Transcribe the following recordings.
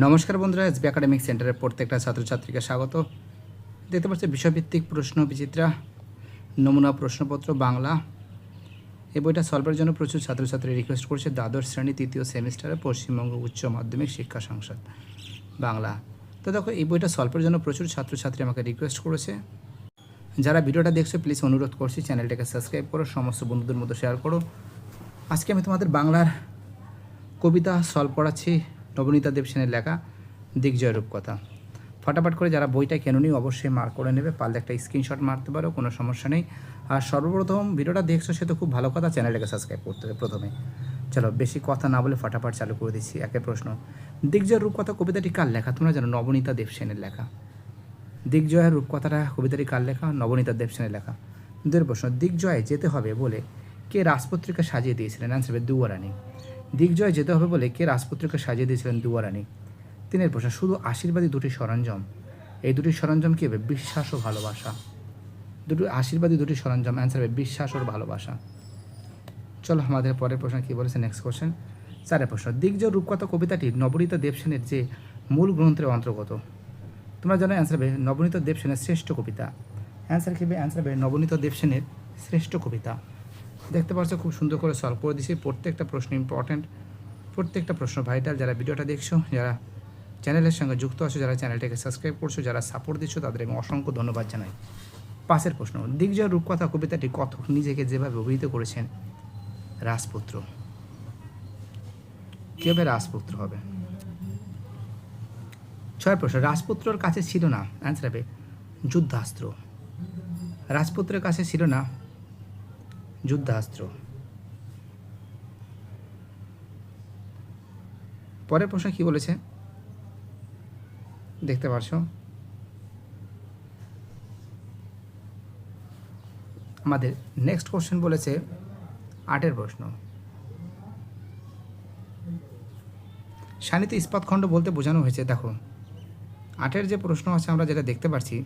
নমস্কার বন্ধুরা, SB academic সেন্টারের প্রত্যেকটা ছাত্রছাত্রীকে স্বাগত। দেখতে পাচ্ছি বিষয়ভিত্তিক প্রশ্ন বিচিত্রা নমুনা প্রশ্নপত্র বাংলা। এই বইটা সলভের জন্য প্রচুর ছাত্রছাত্রী রিকোয়েস্ট করছে। দ্বাদশ শ্রেণী তৃতীয় সেমিস্টারে পশ্চিমবঙ্গ উচ্চ মাধ্যমিক শিক্ষা সংসদ বাংলা। তো দেখো, এই বইটা সলভের জন্য প্রচুর ছাত্রছাত্রী আমাকে রিকোয়েস্ট করেছে। যারা ভিডিওটা দেখছো প্লিজ অনুরোধ করছি চ্যানেলটাকে সাবস্ক্রাইব করো, সমস্ত বন্ধুদের মধ্যে শেয়ার করো। আজকে আমি তোমাদের বাংলার কবিতা সলভ করাচ্ছি, নবনীতা দেব সেনের লেখা দিগ্জয় রূপকথা। ফটাফট করে যারা বইটা কেননি অবশ্যই মার্ক করে নেবে, পারলে একটা স্ক্রিনশট মারতে পারো, কোনো সমস্যা নেই। আর সর্বপ্রথম ভিডিওটা দেখছো সে তো খুব ভালো কথা, চ্যানেলটাকে সাবস্ক্রাইব করতে হবে প্রথমে। চলো বেশি কথা না বলে ফটাফট চালু করে দিচ্ছি। একের প্রশ্ন, দিগ্জয় রূপকথা কবিতাটি কার লেখা? তোমরা জানো নবনীতা দেব সেনের লেখা। দিগ্জয়ের রূপকথাটা কবিতাটি কার লেখা? নবনীতা দেব সেনের লেখা। দুয়ের প্রশ্ন, দিগ্জয় যেতে হবে বলে কে রাজপত্রিকা সাজিয়ে দিয়েছিলেন? অ্যান্সার হবে দুয়ারানী। দিগ্জয় যেতে হবে বলে কে রাজপত্রিকা সাজিয়ে দিয়েছিলেন? দুয়ারানী। তিনের প্রশ্ন, শুধু আশীর্বাদী দুটি সরঞ্জাম, এই দুটি সরঞ্জাম কী হবে? বিশ্বাস ও ভালোবাসা। দুটো আশীর্বাদী দুটি সরঞ্জাম, অ্যান্সার হবে বিশ্বাস ও ভালোবাসা। চলো আমাদের পরের প্রশ্ন কী বলেছে, নেক্সট কোশ্চেন। চারের প্রশ্ন, দিগ্জয় রূপকথা কবিতাটি নবনীতা দেব সেনের যে মূল গ্রন্থের অন্তর্গত। তোমরা জানো অ্যান্সার হবে নবনীতা দেব সেনের শ্রেষ্ঠ কবিতা। অ্যান্সার কী হবে? অ্যান্সার হবে নবনীতা দেব সেনের শ্রেষ্ঠ কবিতা। দেখতে পাচ্ছ খুব সুন্দর করে সলভ করে দিয়েছি। প্রত্যেকটা প্রশ্ন ইম্পর্ট্যান্ট, প্রত্যেকটা প্রশ্ন ভাইটাল। যারা ভিডিওটা দেখছো, যারা চ্যানেলের সঙ্গে যুক্ত আছো, যারা চ্যানেলটাকে সাবস্ক্রাইব করছো, যারা সাপোর্ট দিচ্ছ, তাদের আমি অসংখ্য ধন্যবাদ জানাই। পাশের প্রশ্ন, দিগ্জয় রূপকথা কবিতাটি কথক নিজেকে যেভাবে অভিহিত করেছেন রাজপুত্র। কীভাবে রাজপুত্র হবে? ছয় প্রশ্ন, রাজপুত্রর কাছে ছিল না, অ্যান্সার হবে যুদ্ধাস্ত্র। রাজপুত্রের কাছে ছিল না যুদ্ধাস্ত্র। পরের প্রশ্ন কি বলেছে দেখতে পাচ্ছ। আমাদের নেক্সট কোশ্চেন বলেছে 8 প্রশ্ন, শানিত ইস্পাতখণ্ড বলতে বোঝানো হয়েছে। দেখো 8 যে প্রশ্ন আছে আমরা যেটা দেখতে পাচ্ছি,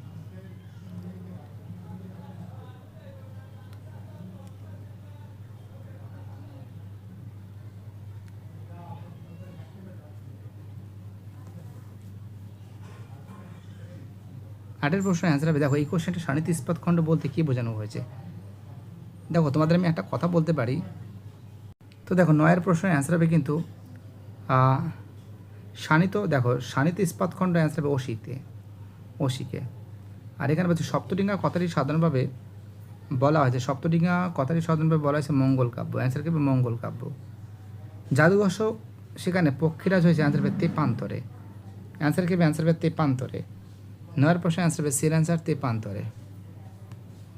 আটের প্রশ্ন অ্যান্সার হবে। দেখো এই কোশ্চেনটা শানিত ইস্পাতখণ্ড বলতে কী বোঝানো হয়েছে। দেখো তোমাদের আমি একটা কথা বলতে পারি। তো দেখো 9 প্রশ্নের অ্যান্সার হবে কিন্তু শানিত। দেখো শানিত ইস্পাতখণ্ড অ্যান্সার হবে অসিতে, অসিকে। আর এখানে বলছে সপ্তডিঙ্গা কথাটি সাধারণভাবে বলা হয়েছে, সপ্তডিঙ্গা কথাটি সাধারণভাবে বলা হয়েছে মঙ্গল কাব্য। অ্যান্সার হবে মঙ্গল কাব্য। জাদুঘর্ষ সেখানে পক্ষীরাজ হয়েছে, অ্যান্সার হবে তেপান্তরে। অ্যান্সার কি হবে? অ্যান্সার হবে তেপান্তরে। 9 প্রশ্ন অ্যান্সার হবে সির অ্যান্সার তেপান্তরে।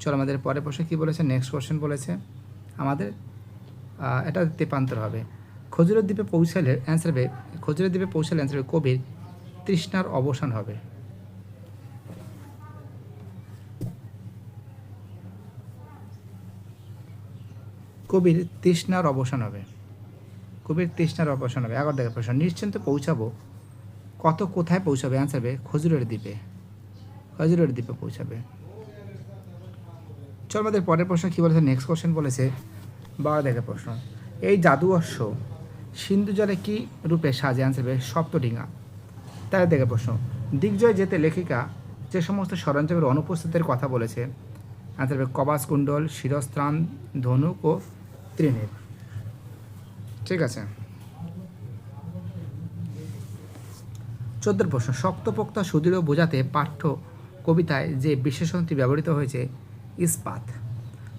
চলো আমাদের পরের প্রশ্ন কী বলেছে, নেক্সট কোশ্চেন বলেছে আমাদের এটা তেপান্তর হবে। খজুরের দ্বীপে পৌঁছালে অ্যান্সার হবে, খজুরের দ্বীপে পৌঁছালে অ্যান্সার হবে কবির তৃষ্ণার অবসান হবে। কবির তৃষ্ণার অবসান হবে, কবির তৃষ্ণার অবসান হবে। 11 প্রশ্ন, নিশ্চিন্ত পৌঁছাবো কত কোথায় পৌঁছাবে? অ্যান্সার হবে খজুরের দ্বীপে, খজুরের দ্বীপে পৌঁছাবে। চল আমাদের পরের প্রশ্ন কী বলেছে, নেক্সট কোশ্চেন বলেছে 12 প্রশ্ন, এই জাদু অশ্ব সিন্ধু জলে কী রূপে সাজে? অ্যান্সার হবে সপ্তডিঙ্গা। 13 প্রশ্ন, দিগ্জয় যেতে লেখিকা যে সমস্ত সরঞ্জামের অনুপস্থিতির কথা বলেছে? অ্যান্সার হবে কবাস কুণ্ডল, শিরস্ত্রাণ, ধনুক ও ত্রিনের। ঠিক আছে। 14 প্রশ্ন, শক্তপোক্ত সুদৃঢ় বোঝাতে পাঠ্য কবিতায় যে বিশেষণটি ব্যবহৃত হয়েছে ইস্পাত।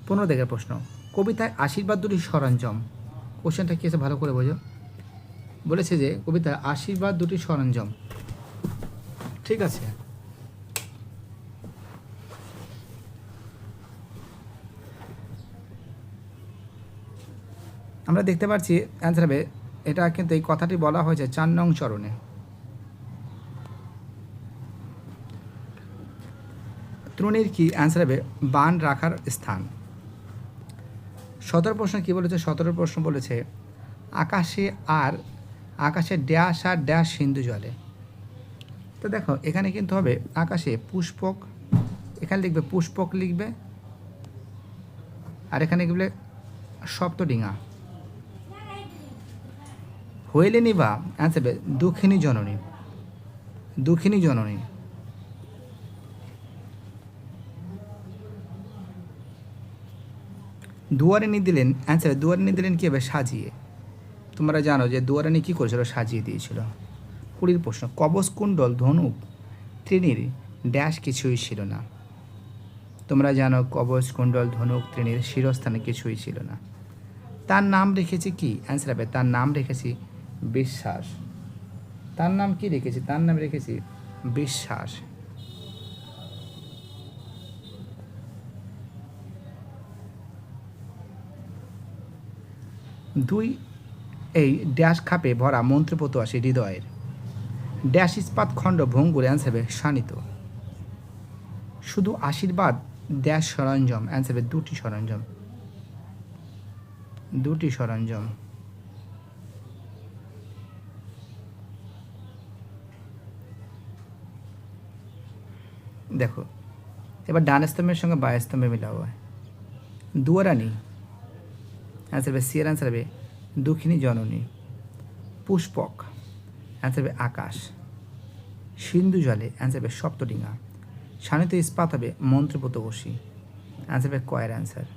15 প্রশ্ন, কবিতায় আশীর্বাদ দুটি সরঞ্জাম। কোশ্চেনটা কী আছে ভালো করে বোঝো। বলেছে যে কবিতায় আশীর্বাদ দুটি সরঞ্জাম। ঠিক আছে। আমরা দেখতে পাচ্ছি অ্যান্সার হবে, এটা কিন্তু এই কথাটি বলা হয়েছে 4 নং চরণে। ত্রুণীর কি? অ্যান্সার হবে বান রাখার স্থান। 17 প্রশ্ন কী বলেছে? 17 প্রশ্ন বলেছে আকাশে আর আকাশে ড্যাশ আর ড্যাশ সিন্ধু জলে। তো দেখো এখানে কিন্তু হবে আকাশে পুষ্পক, এখানে লিখবে পুষ্পক লিখবে, আর এখানে লিখবে সপ্তডিঙ্গা। হইলেনি বা অ্যান্সার হবে দুঃখিনী জননী। দুঃখিনী জননী। দুয়ারিনী দিলেন, অ্যান্সার দুয়ারিনী দিলেন কীভাবে? সাজিয়ে। তোমরা জানো যে দুয়ারিনী কী করেছিল? সাজিয়ে দিয়েছিল। 20 প্রশ্ন, কবচ কুণ্ডল ধনুক তৃণীর ড্যাশ কিছুই ছিল না। তোমরা জানো কবচ কুণ্ডল ধনুক তৃণীর শিরস্থানে কিছুই ছিল না। তার নাম রেখেছি কি? অ্যান্সার হবে তার নাম রেখেছি বিশ্বাস। তার নাম কি রেখেছি? তার নাম রেখেছি বিশ্বাস। দুই, এই ড্যাশ খাপে ভরা মন্ত্রপত আসে হৃদয়ের ড্যাশ ইস্পাত খণ্ড ভঙ্গুর। অ্যান্সার হবে শানিত। শুধু আশীর্বাদ ড্যাশ সরঞ্জাম। অ্যান্সার হবে দুটি সরঞ্জাম। দুটি সরঞ্জাম। দেখো এবার ডান স্তম্ভের সঙ্গে বায় স্তম্ভে মিলাও হয়। দুয়ারানী, অ্যান্সার হবে সি এর অ্যান্সার হবে দুঃখিনী জননী। পুষ্পক, অ্যান্সার হবে আকাশ। সিন্ধু জলে, অ্যান্সার হবে সপ্তডিঙা। শানিত ইস্পাত হবে মন্ত্রপত বসি। অ্যান্সার হবে কয়ের অ্যান্সার।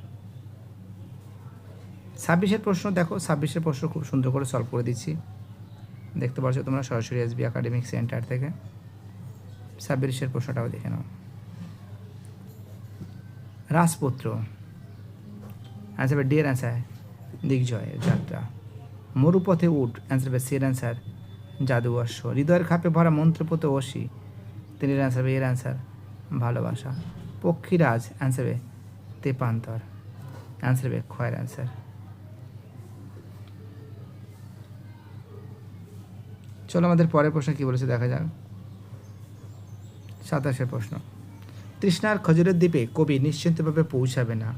26-এর প্রশ্ন দেখো, 26-এর প্রশ্ন খুব সুন্দর করে সলভ করে দিচ্ছি। দেখতে পাচ্ছ তোমরা সরাসরি এসবি একাডেমিক সেন্টার থেকে। 26-এর প্রশ্নটাও দেখে নাও। রাজপুত্র, অ্যান্সার হবে ডি এর অ্যান্সার দিগ্জয়ের যাত্রা। মরুপথে উঠ, অ্যান্সার হবে সি এর অ্যান্সার জাদু অশ্ব। হৃদয়ের খাপে ভরা মন্ত্রপত অসি, তিনি অ্যান্সার হবে এর অ্যান্সার ভালোবাসা। পক্ষীরাজ, অ্যান্সার হবে তেপান্তর। অ্যান্সার হবে ক্ষয়ের অ্যান্সার। চলো আমাদের পরের প্রশ্ন কী বলেছে দেখা যাক। 27-এর প্রশ্ন, তৃষ্ণার খজুরের দ্বীপে কবি নিশ্চিন্তভাবে পৌঁছাবে না।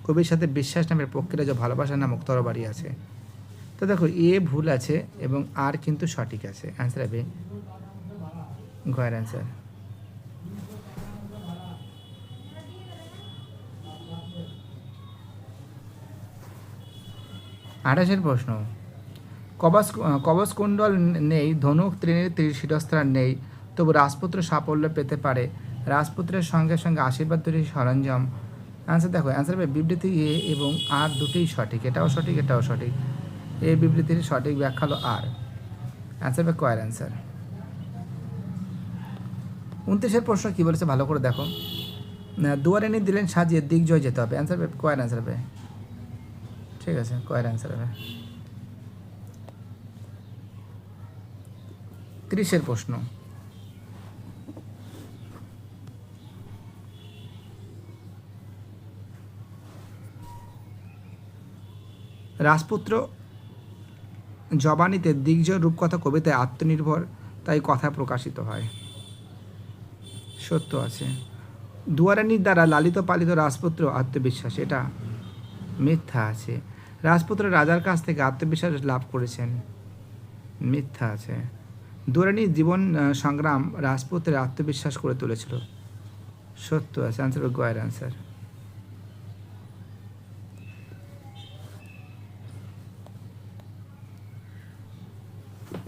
কবির সাথে বিশ্বাস নামের পক্ষীরাজ ভালোবাসা নামক তরবারি আছে। তো দেখো এ ভুল আছে এবং আর কিন্তু সঠিক আছে। অ্যান্সার হবে গয়ের অ্যান্সার। আঠাশের প্রশ্ন, কবচ কুণ্ডল নেই, ধনুক তৃণীর শিরস্ত্রাণ নেই, তবু রাজপুত্র সাফল্য পেতে পারে। রাজপুত্রের সঙ্গে সঙ্গে আশীর্বাদ তৈরি সরঞ্জাম। অ্যান্সার দেখো, অ্যান্সার হবে বিবৃতি এ এবং আর দুটোই সঠিক। এটাও সঠিক, এটাও সঠিক। এই বিবৃতির সঠিক ব্যাখ্যা হলো আর। অ্যান্সার হবে কয়ের অ্যান্সার। 29-এর প্রশ্ন কী বলেছে ভালো করে দেখো। দুয়ারিনী দিলেন সাজিয়ে দিগ্জয় যেতে হবে। অ্যান্সার হবে কয়ের অ্যান্সার হবে। ঠিক আছে, কয়ের অ্যান্সার হবে। 30-এর প্রশ্ন, রাজপুত্র জবানিতে দিগ্জয় রূপকথা কবিতায় আত্মনির্ভর তাই কথা প্রকাশিত হয়। সত্য আছে। দুয়ারানির দ্বারা লালিত পালিত রাজপুত্র আত্মবিশ্বাস, এটা মিথ্যা আছে। রাজপুত্র রাজার কাছ থেকে আত্মবিশ্বাস লাভ করেছেন, মিথ্যা আছে। দুয়ারানির জীবন সংগ্রাম রাজপুত্রের আত্মবিশ্বাস করে তুলেছিল, সত্য আছে। অ্যান্সার হবে গয়ের অ্যান্সার।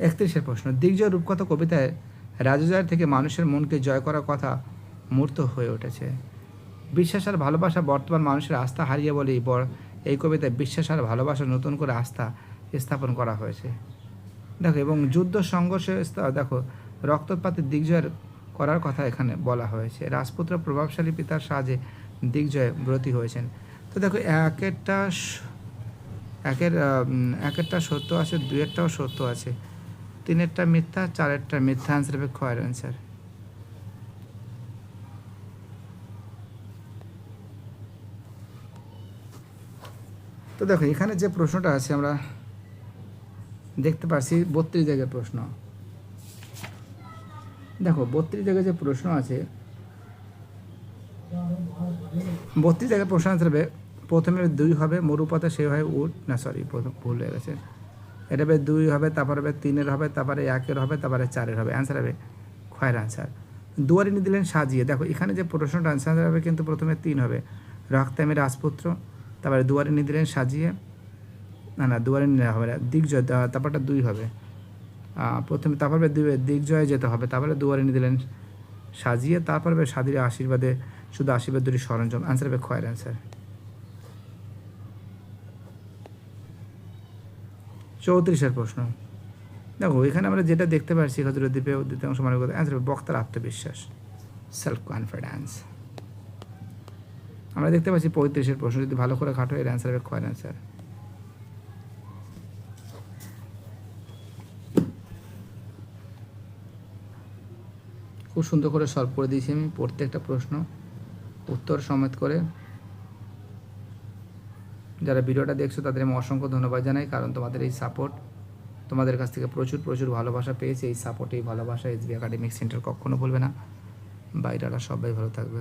31-এর প্রশ্ন, দিগ্জয় রূপকথা কবিতায় রাজজয়ের থেকে মানুষের মনকে জয় করার কথা মূর্ত হয়ে উঠেছে। বিশ্বাস আর ভালোবাসা বর্তমান মানুষের আস্থা হারিয়ে বলেই এই কবিতায় বিশ্বাস আর ভালোবাসা নতুন করে আস্থা স্থাপন করা হয়েছে। দেখো এবং যুদ্ধ সংঘর্ষে দেখো রক্তপাতের দিগ্জয়ের করার কথা এখানে বলা হয়েছে। রাজপুত্র প্রভাবশালী পিতার সাহায্যে দিগ্জয় ব্রতী হয়েছেন। তো দেখো একেরটা সত্য আছে, দুইয়েরটাও সত্য আছে, তিনেরটা মিথ্যা, চারেরটা মিথ্যা। অ্যান্সার হবে ক্ষয়ের অ্যান্সার। তো দেখো এখানে যে প্রশ্নটা আছে আমরা দেখতে পাচ্ছি 32 জায়গার প্রশ্ন। দেখো 32 জায়গায় যে প্রশ্ন আছে, 32 জায়গায় প্রশ্ন আনসার হবে প্রথমে 2 হবে মরুপথে সে হয় উঠ, না সরি প্রথম ভুল হয়ে গেছে। এটা হবে 2 হবে, তারপর হবে 3-এর হবে, তারপরে 1-এর হবে, তারপরে 4-এর হবে। অ্যান্সার হবে ক্ষয়ের অ্যান্সার। দুয়ারিনী দিলেন সাজিয়ে। দেখো এখানে যে প্রশ্নটা আনসার হবে কিন্তু প্রথমে 3 হবে, রক্তামী রাজপুত্র, তারপরে দুয়ারিনী দিলেন সাজিয়ে, না দুয়ারিনী হবে না, দিগ্জয়, তারপরটা 2 হবে। প্রথমে তারপরে দিগ্জয়ে যেতে হবে, তারপরে দুয়ারে নিয়ে দিলেন সাজিয়ে, তারপরে সাদির আশীর্বাদে শুধু আশীর্বাদ দুটি সরঞ্জাম। অ্যান্সার হবে খয়ের অ্যান্সার। 34-এর প্রশ্ন দেখো, এখানে আমরা যেটা দেখতে পাচ্ছি খাজুরের দ্বীপে দ্বিতীয়াংশ মানে কথা, অ্যান্সার হবে বক্তার আত্মবিশ্বাস, সেলফ কনফিডেন্স। আমরা দেখতে পাচ্ছি 35-এর প্রশ্ন যদি ভালো করে খাটো, এর অ্যান্সার হবে খয়ের অ্যান্সার। খুব সুন্দর করে সলভ করে দিয়েছি আমি প্রত্যেকটা প্রশ্ন উত্তর সমেত করে। যারা ভিডিওটা দেখছো তাদের আমি অসংখ্য ধন্যবাদ জানাই, কারণ তোমাদের এই সাপোর্ট, তোমাদের কাছ থেকে প্রচুর প্রচুর ভালোবাসা পেয়েছি। এই সাপোর্ট, এই ভালোবাসা এসবি একাডেমিক সেন্টার কখনো বলবে না। বাইরেরা সবাই ভালো থাকবে।